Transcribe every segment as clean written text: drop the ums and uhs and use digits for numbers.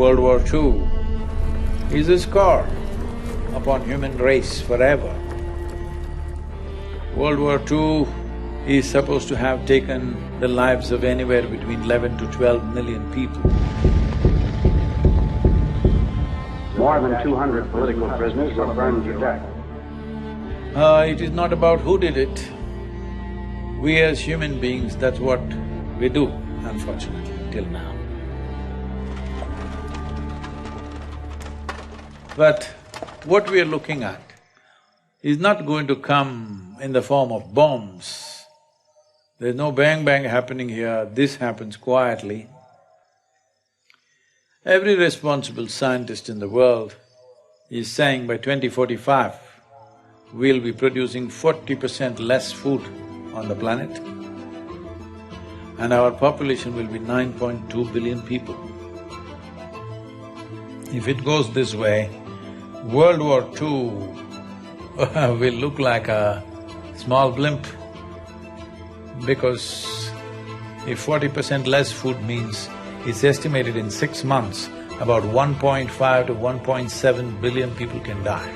World War II is a scar upon human race forever. World War II is supposed to have taken the lives of anywhere between 11 to 12 million people. More than 200 political prisoners were burned to death. It is not about who did it. We as human beings, that's what we do, unfortunately, till now. But what we are looking at is not going to come in the form of bombs. There's no bang-bang happening here, this happens quietly. Every responsible scientist in the world is saying by 2045, we'll be producing 40% less food on the planet and our population will be 9.2 billion people. If it goes this way, World War II will look like a small blimp, because if 40% less food means it's estimated in 6 months, about 1.5 to 1.7 billion people can die.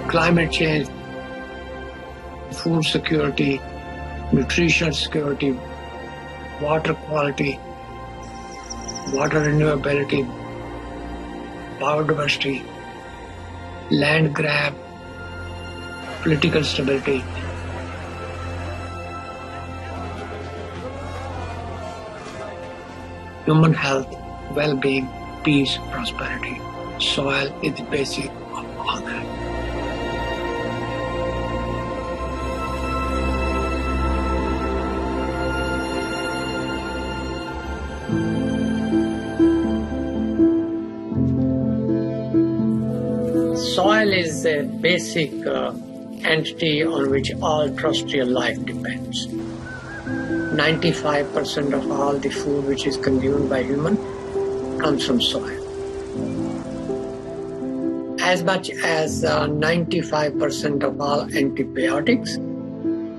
Climate change, food security, nutrition security, water quality, water renewability, biodiversity, land grab, political stability. Human health, well-being, peace, prosperity. Soil is the basic of all that. Soil is a basic entity on which all terrestrial life depends. 95% of all the food which is consumed by human comes from soil. As much as 95% of all antibiotics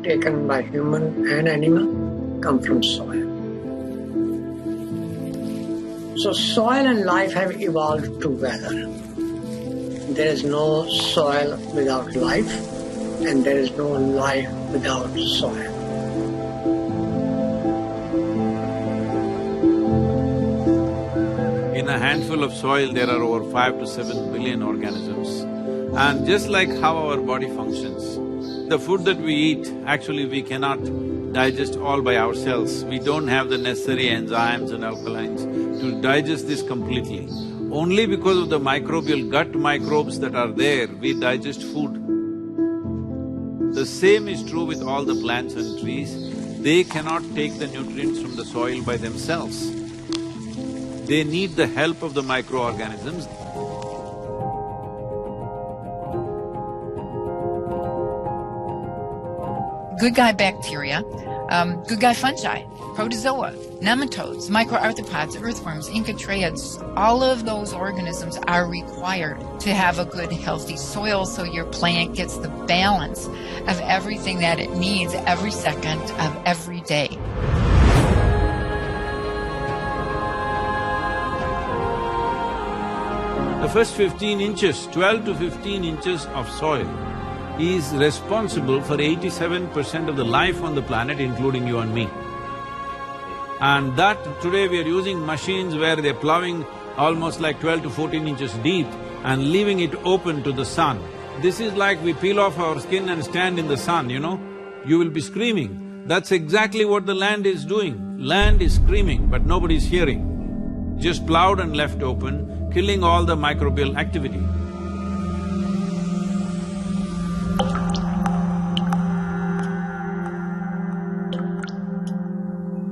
taken by human and animal come from soil. So soil and life have evolved together. There is no soil without life, and there is no life without soil. In a handful of soil, there are over 5 to 7 billion organisms. And just like how our body functions, the food that we eat, actually we cannot digest all by ourselves. We don't have the necessary enzymes and alkalines to digest this completely. Only because of the microbial gut microbes that are there, we digest food. The same is true with all the plants and trees. They cannot take the nutrients from the soil by themselves. They need the help of the microorganisms. Good guy bacteria, good guy fungi, protozoa, nematodes, microarthropods, earthworms, incatrioids, all of those organisms are required to have a good, healthy soil so your plant gets the balance of everything that it needs every second of every day. The first 15 inches, 12 to 15 inches of soil is responsible for 87% of the life on the planet, including you and me. And that today we are using machines where they're plowing almost like 12 to 14 inches deep and leaving it open to the sun. This is like we peel off our skin and stand in the sun, you know? You will be screaming. That's exactly what the land is doing. Land is screaming, but nobody's hearing. Just plowed and left open, killing all the microbial activity.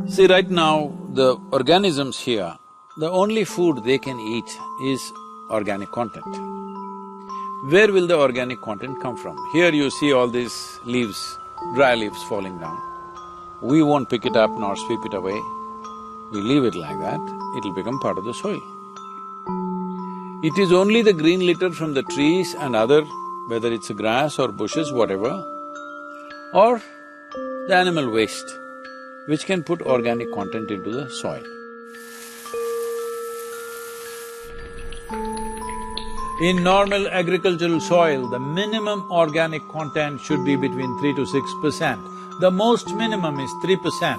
See, right now, the organisms here, the only food they can eat is organic content. where will the organic content come from? Here you see all these leaves, dry leaves falling down. We won't pick it up nor sweep it away. We leave it like that, it'll become part of the soil. It is only the green litter from the trees and other, whether it's grass or bushes, whatever, or the animal waste, which can put organic content into the soil. In normal agricultural soil, the minimum organic content should be between 3 to 6%. The most minimum is 3%.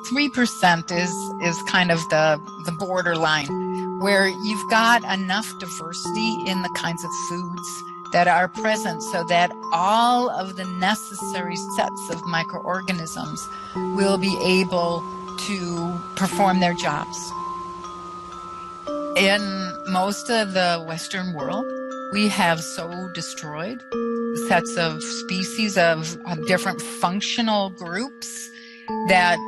3% is kind of the borderline, where you've got enough diversity in the kinds of foods that are present so that all of the necessary sets of microorganisms will be able to perform their jobs. In most of the Western world, we have so destroyed sets of species of different functional groups that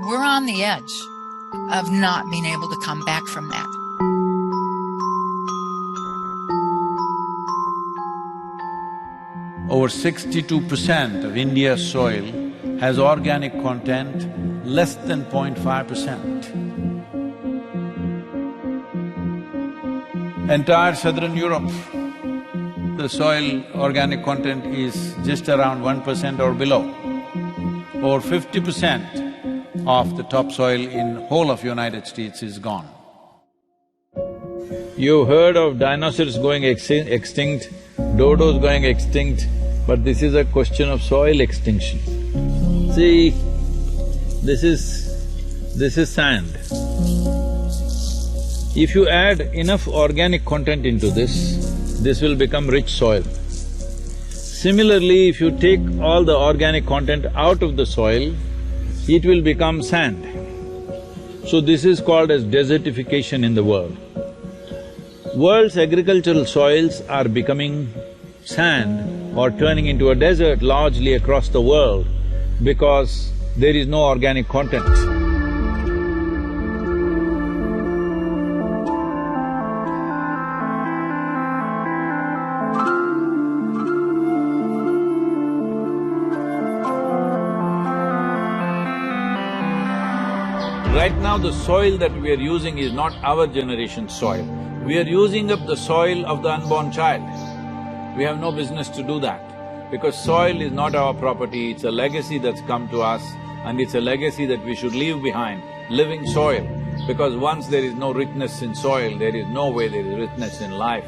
we're on the edge of not being able to come back from that. Over 62% of India's soil has organic content less than 0.5%. Entire southern Europe, the soil organic content is just around 1% or below. Over 50% of the topsoil in whole of United States is gone. You heard of dinosaurs going extinct, dodos going extinct, but this is a question of soil extinction. See, this is sand. If you add enough organic content into this will become rich soil. Similarly, if you take all the organic content out of the soil, it will become sand. So this is called as desertification in the world. World's agricultural soils are becoming sand or turning into a desert largely across the world because there is no organic content. Right now, the soil that we are using is not our generation's soil. We are using up the soil of the unborn child. We have no business to do that, because soil is not our property, it's a legacy that's come to us, and it's a legacy that we should leave behind, living soil. Because once there is no richness in soil, there is no way there is richness in life.